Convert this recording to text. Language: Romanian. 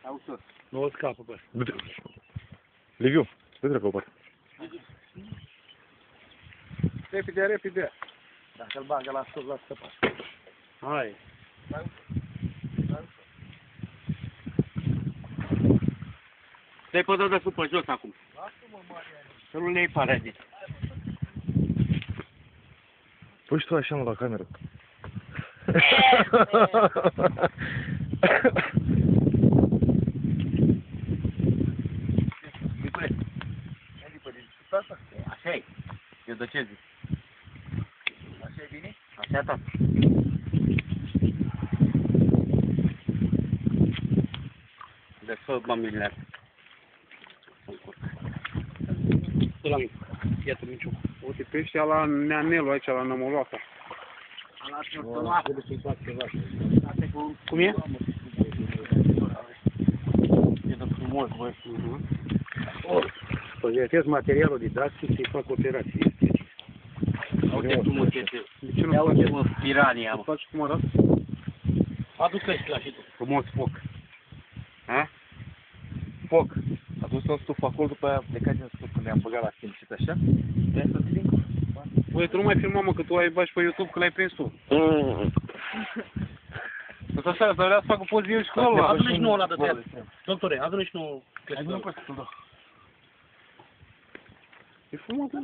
ușor. Nu o scapă, bă. Liviu, du-te la copat. Repede, repede. Dacă îl bagă la sus, la scăpat. Hai. Dai pe dă sus pe jos acum. Să nu ne iei paradis. Păi și tu așa, mă, la cameră. Așa e. Eu de ce zic? Așa e bine? Așa, tata. De fă mamilele. Du la mine. Iată minciu. Uite, pești ala neanelul aici, la nămoloasa. Trebuie să-i fac ceva. Cum e? E de frumos, băi. Păzătesc materialul didactic și fac operații. Uite frumos este. De ce nu Ia uite, faci? mă, pirania, mă. Faci cum arată? Adu-ți la și tu. Frumos foc. Ha? Foc. A dus un stuf acolo, după aia plecat din stuf, când ne-am băgat la sfințit așa. Ia să țin. Băi, tu nu mai filma, mă, că tu ai bagi pe YouTube, că l-ai prins tu. Să așa, să vrea să fac o poză eu și cu ăla. Adu-ne și nouă ăla de tăiat. Doctore, adu-ne și nouă. E frumos, nu?